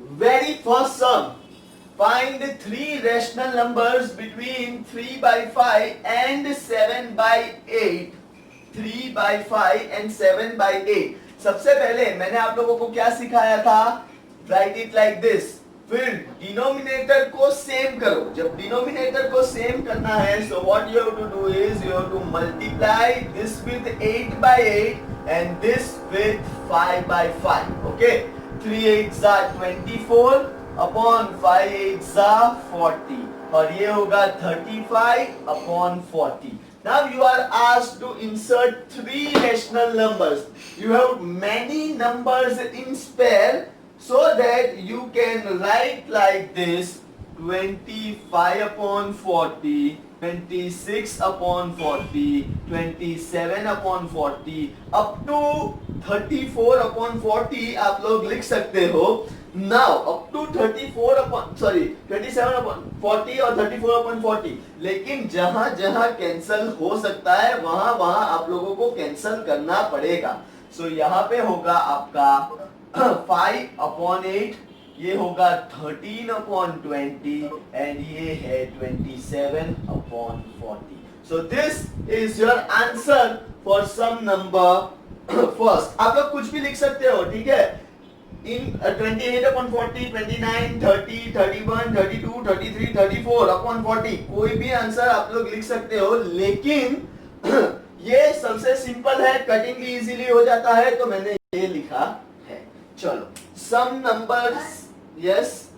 Very first sum. Find three rational numbers between 3 by 5 and 7 by 8. 3 by 5 and 7 by 8. सबसे पहले मैंने आप लोगों को क्या सिखाया था? Write it like this. फिर डिनोमिनेटर को सेम करो. जब डिनोमिनेटर को सेम करना है, so what you have to do is you have to multiply this with 8 by 8 and this with 5 by 5. Okay? 3 8s are 24 upon 5 8s are 40 और ये होगा 35 upon 40. Now you are asked to insert three rational numbers. You have many numbers in spare so that you can write like this: 25 upon 40, 26 upon 40, 27 upon 40 up to 34 upon 40 आप लोग लिख सकते हो. Now up to 27 upon 40 और 34 upon 40. लेकिन जहां जहां cancel हो सकता है वहां वहां आप लोगों को कैंसल करना पड़ेगा. So यहाँ पे होगा आपका 5 upon 8, ये होगा 13 upon 20 and ये है 27 upon 40. So this is your answer for sum number first. आप लोग कुछ भी लिख सकते हो, ठीक है? In 28 upon 40, 29, 30, 31, 32, 33, 34 upon 40 कोई भी आंसर आप लोग लिख सकते हो, लेकिन ये सबसे सिंपल है, कटिंग भी इजीली हो जाता है, तो मैंने ये लिखा है. चलो सम नंबर्स. यस,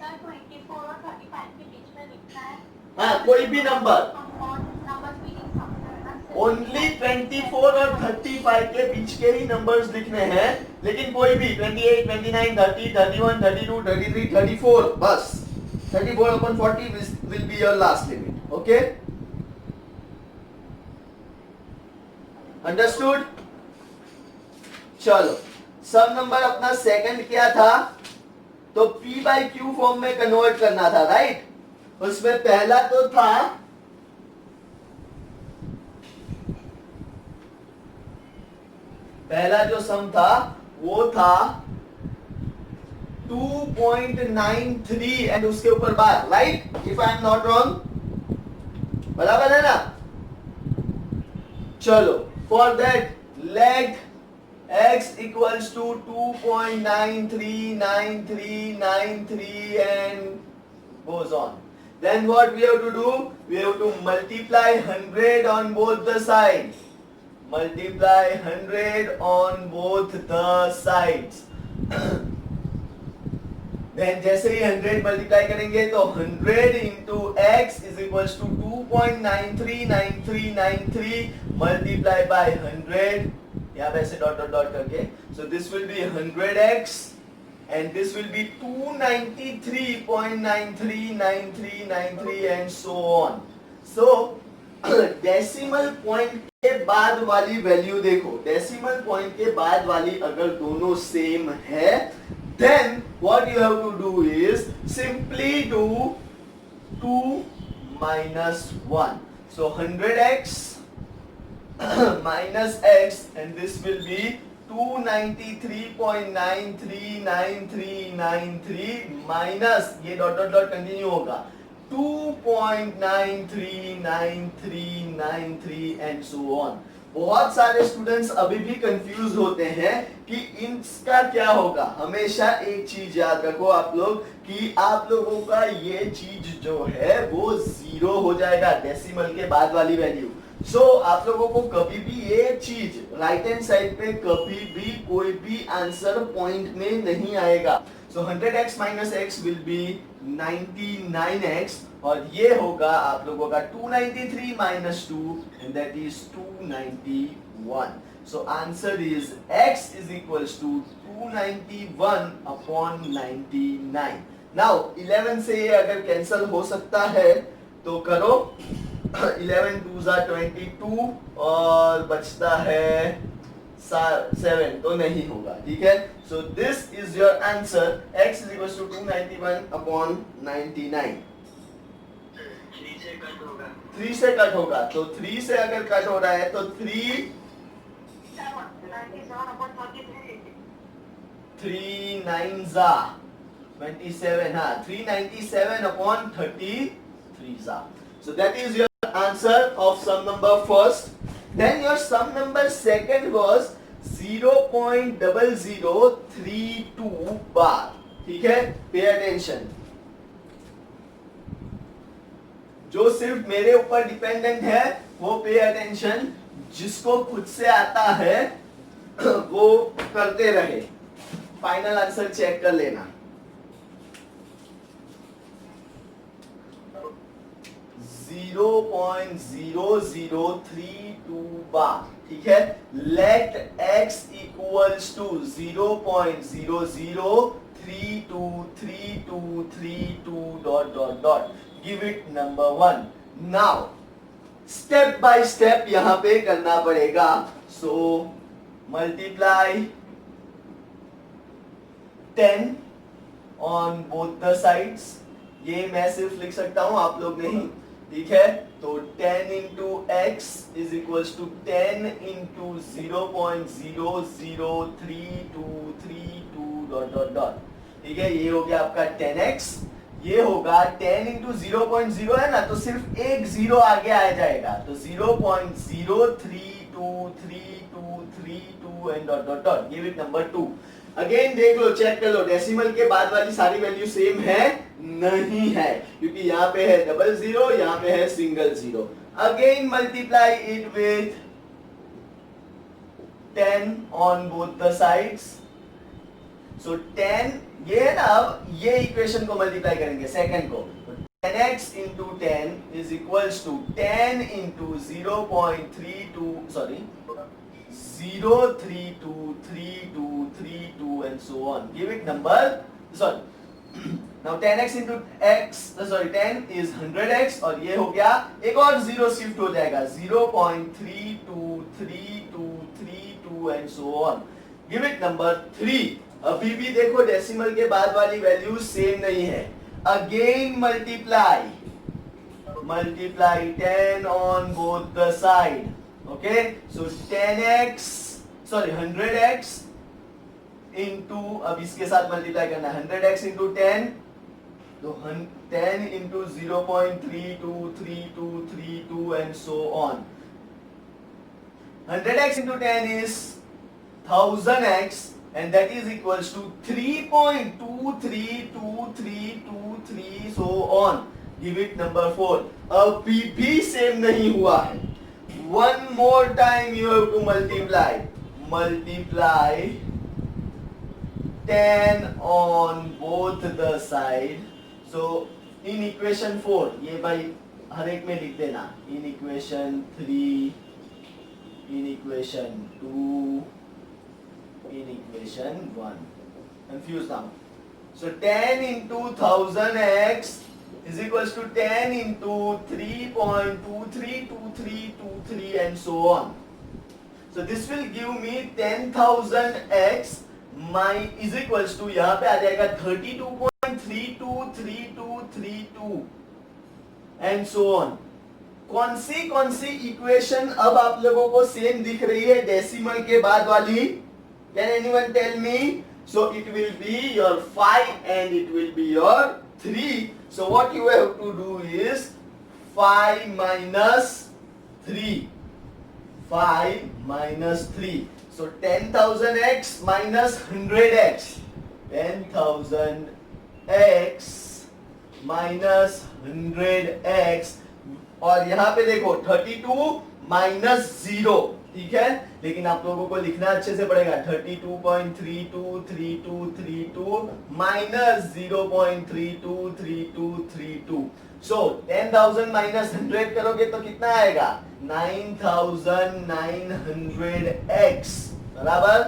24 और 35 के बीच में लिखना है. हाँ, कोई भी नंबर. नंबर्स मीनिंग समझना. ओनली 24 और 35 के बीच के ही नंबर्स लिखने हैं, लेकिन कोई भी 28, 29, 30, 31, 32, 33, 34, बस 34 upon 40 will be your last limit. Okay? Understood? चलो, सब नंबर अपना सेकंड क्या था? तो P by Q फॉर्म में कन्वर्ट करना था, राइट? उसमें पहला तो था पहला जो सम था वो था 2.93 एंड उसके ऊपर bar, right? If I am not wrong, बराबर है ना? चलो, for that let x equals to 2.939393 and goes on. Then what we have to do? We have to multiply 100 on both the sides. Multiply 100 on both the sides. Then जैसे ही 100 multiply करेंगे तो 100 into x is equals to 2.939393 multiplied by 100. यहाँ पे ऐसे dot dot dot करके, so this will be 100x and this will be 293.939393 and so on. So decimal point के बाद वाली वैल्यू देखो, डेसिमल पॉइंट के बाद वाली अगर दोनों सेम है, then what you have to do is simply do 2 minus 1. So 100x minus x and this will be 293.939393 minus ये डॉट डॉट डॉट कंटिन्यू होगा 2.939393 and so on. बहुत सारे स्टूडेंट्स अभी भी कंफ्यूज होते हैं कि इनका क्या होगा. हमेशा एक चीज याद रखो आप लोग कि आप लोगों का ये चीज जो है वो 0 हो जाएगा डेसिमल के बाद वाली वैल्यू. सो आप लोगों को कभी भी ये चीज राइट हैंड साइड पे कभी भी कोई भी आंसर पॉइंट में नहीं आएगा. सो 100x minus x will be 99x और ये होगा आप लोगों का 293 minus 2 and that is 291. So answer is x is equals to 291 upon 99. Now 11 से ये अगर कैंसल हो सकता है तो करो. 11 2s are 22 और बचता है 7 तो नहीं होगा, ठीक है. So this is your answer. x is equals to 291 upon 99. 3 से कट होगा तो 3 से अगर कट हो रहा है तो 3 97 upon 33. 3 9 जा 27, हाँ 397 upon 33 जा. So that is your answer of sum number first. Then your sum number second was 0.0032 bar. ठीक है, पे अटेंशन. जो सिर्फ मेरे ऊपर डिपेंडेंट है वो पे अटेंशन, जिसको खुद से आता है वो करते रहे. फाइनल आंसर चेक कर लेना. 0.0032 बार. ठीक है, let x equals to 0.00323232 dot dot dot. Give it number 1. Now step by step यहां पे करना पड़ेगा. So multiply 10 on both the sides. ये मैं सिर्फ लिख सकता हूं, आप लोग नहीं. ठीक है, तो 10 into x is equals to 10 into 0.003232 dot dot dot. ठीक है, ये हो गया आपका 10x. ये होगा 10 इंटू 0.0 है ना, तो सिर्फ एक जीरो आगे आ जाएगा, तो 0.032332 and dot dot dot. Give it number 2. Again देख लो, चेक कर लो, डेसिमल के बाद वाली सारी वैल्यू सेम है? नहीं है, क्योंकि यहाँ पे है डबल जीरो, यहाँ पे है single zero. Again multiply it with 10 on both the sides. So 10 ये है ना, अब ये इक्वेशन को मल्टीप्लाई करेंगे सेकंड को. 10x into 10 is equals to 10 into 0.323232 and so on. Give it number. Sorry. Now 10x into x, 10 is 100x, और ये हो गया, एक और जीरो शिफ्ट हो जाएगा, 0.323232 and so on. Give it number 3. अभी भी देखो डेसिमल के बाद वाली वैल्यू सेम नहीं है. Again multiply 10 on both the side. Okay, so 100x into, अब इसके साथ मल्टीप्लाई करना है, 100x into 10, तो 10 into 0.323232 and so on. 100x into 10 is 1000x, and that is equals to 3.232323 so on. Give it number 4. अभी भी same नहीं हुआ है. One more time you have to multiply 10 on both the side. So in equation 4, ये भाई हर एक में लिख देना. In equation 3, in equation 2, in equation 1. Confused now. So 10 into 1000x is equals to 10 into 3.232323 and so on. So this will give me 10,000x is equals to, यहाँ पे आ जाएगा 32.323232 and so on. कौन सी इक्वेशन अब आप लोगों को same दिख रही है डेसिमल के बाद वाली? Can anyone tell me? So it will be your 5 and it will be your 3. So what you have to do is 5 minus 3. 5 minus 3. So 10,000x minus 100x. 10,000x minus 100x. और यहाँ पे देखो 32 minus 0. ठीक है, लेकिन आप लोगों को लिखना अच्छे से पड़ेगा. 32.323232 minus 0.323232. So 10,000 minus 100 करोगे तो कितना आएगा? 9,900x बराबर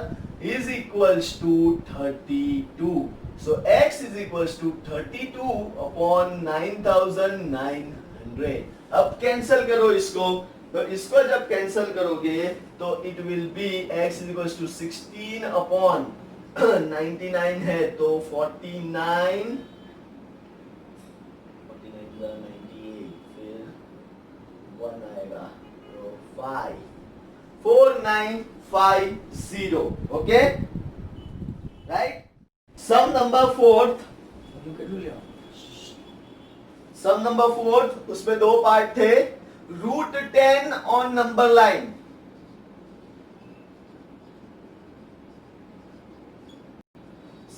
is equals to 32. So x is equals to 32 upon 9,900. अब कैंसल करो इसको. तो इसको जब कैंसल करोगे तो it will be x is equals to 16 upon 99 है, तो 49 98, फिर 1 आएगा, तो 5 4950. Okay, right? Sum number fourth, सम नंबर फोर्थ, उसमें दो पार्ट थे. √10 ऑन नंबर लाइन.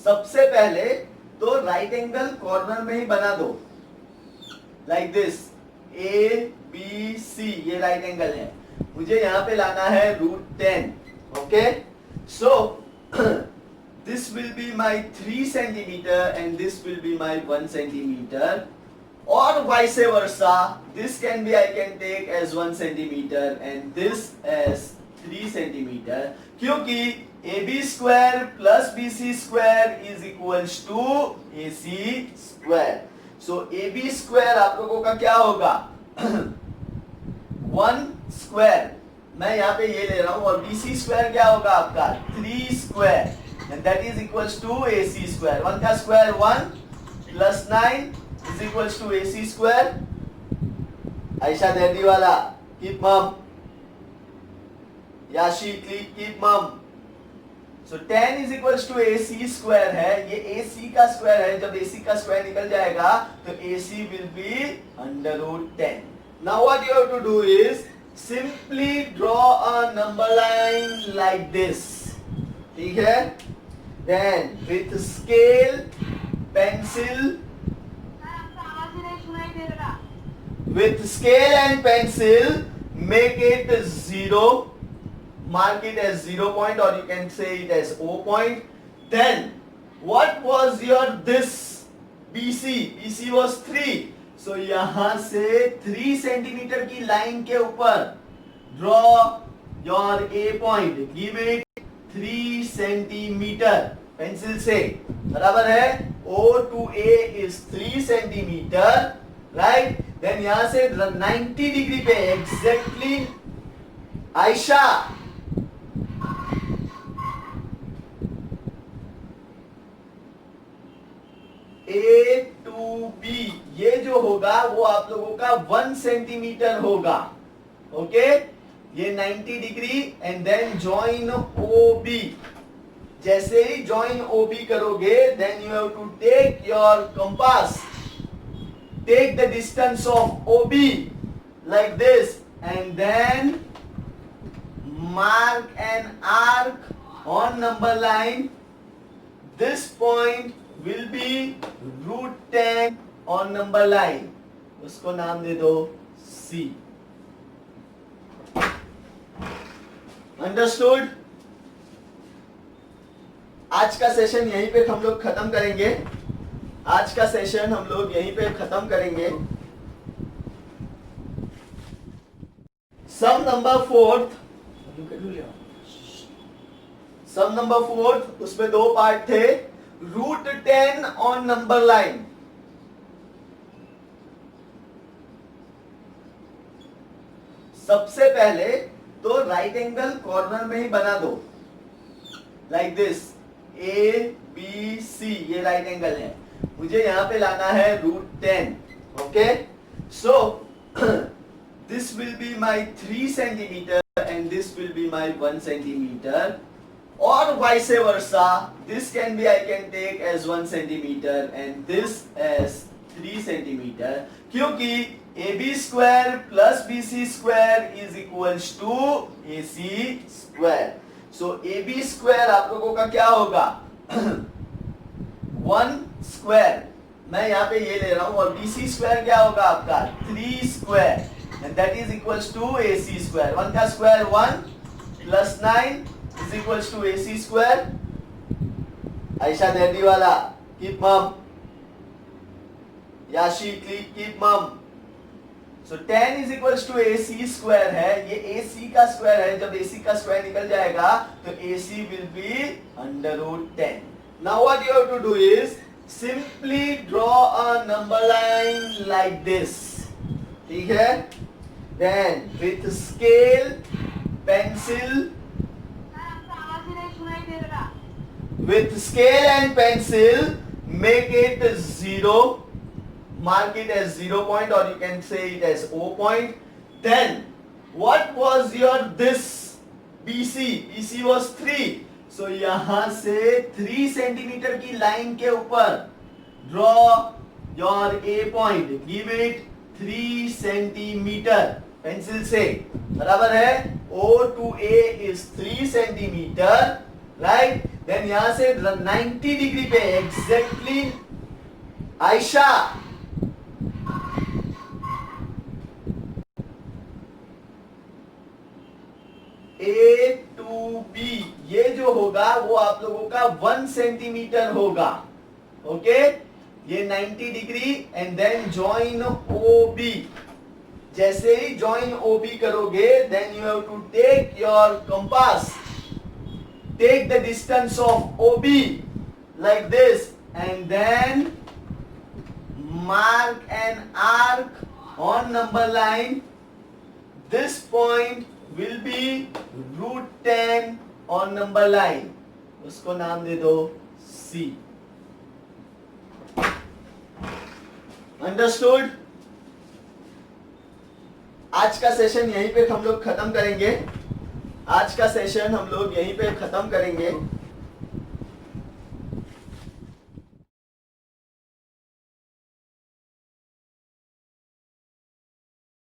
सबसे पहले तो राइट एंगल कॉर्नर में ही बना दो, लाइक दिस. ABC, ये राइट एंगल है. मुझे यहां पे लाना है √10. Okay, so this will be my 3 centimeter and this will be my 1 centimeter, or vice versa. This can be, I can take as 1 centimeter and this as 3 centimeter, क्योंकि AB square plus BC square is equals to AC square. So AB square आप लोगों का क्या होगा? 1 square, मैं यहाँ पे ये ले रहा हूँ, और BC square क्या होगा आपका? 3 square, and that is equals to AC square. 1 का square 1 plus 9 is equals to AC square. Ayesha दर्दी वाला, keep mum. याशी keep mum. So 10 is equals to AC square है. ये AC का square है. जब AC का square निकल जाएगा तो AC will be under √10. Now what you have to do is simply draw a number line like this. ठीक है? Then with scale, pencil, आपका आवाज ही नहीं सुनाई दे रहा. with scale and pencil, make it 0. Mark it as 0 point, or you can say it as O point. Then what was your this BC? BC was 3. So यहां से 3 centimetre की line के ऊपर draw your A point. Give it 3 centimetre pencil से. बराबर है? O to A is 3 centimetre, right? Then यहां से 90 डिग्री पे exactly, Ayesha A to B, ये जो होगा वो आप लोगों का 1 सेंटीमीटर होगा. ओके, ये 90 degree and then join OB. जैसे ही जॉइन OB करोगे, then you have to take your compass, take the distance of OB like this, and then mark an arc on number line. This point will be √10 on number line. उसको नाम दे दो C. Understood? आज का session यहीं पे हम लोग खत्म करेंगे. आज का सेशन हम लोग यहीं पे खत्म करेंगे. सम नंबर फोर्थ, सम नंबर फोर्थ, उसमें दो पार्ट थे. √10 ऑन नंबर लाइन. सबसे पहले तो राइट एंगल कॉर्नर में ही बना दो, लाइक दिस. ABC, ये राइट एंगल है. मुझे यहां पे लाना है √10. Okay, so this will be my 3 centimeter and this will be my 1 centimeter, or vice versa. This can be, I can take as 1 centimeter and this as 3 centimeter, क्योंकि AB square plus BC square is equals to AC square. So AB square आप लोगों का क्या होगा? 1 square, मैं यहाँ पे ये ले रहा हूँ, और BC square क्या होगा आपका? 3 square, and that is equals to AC square. 1 का square 1 plus 9 is equals to AC square. Ayesha दर्दी वाला, keep mum. याशी keep mum. So 10 is equals to AC square है. ये AC का square है. जब AC का square निकल जाएगा तो AC will be under √10. Now what you have to do is simply draw a number line like this. ठीक है? Then with scale, pencil, आपका आवाज ही नहीं सुनाई दे रहा. with scale and pencil, make it 0. Mark it as 0 point, or you can say it as O point. Then what was your this BC? BC was 3. सो यहां से 3 centimetre की line के ऊपर draw your a point, give it 3 centimetre pencil से, बराबर है। O to A is 3 centimetre, right. Then यहां से 90 डिग्री पे exactly Ayesha A to B, ये जो होगा वो आप लोगों का 1 सेंटीमीटर होगा, ओके। ये 90 degree and then join OB। जैसे ही जॉइन OB करोगे then you have to take your compass, take the distance of OB like this and then mark an arc on number line. This point will be √10 on number line. उसको नाम दे दो C. Understood? आज का session यहीं पे हम लोग खत्म करेंगे। आज का सेशन हम लोग यहीं पे खत्म करेंगे।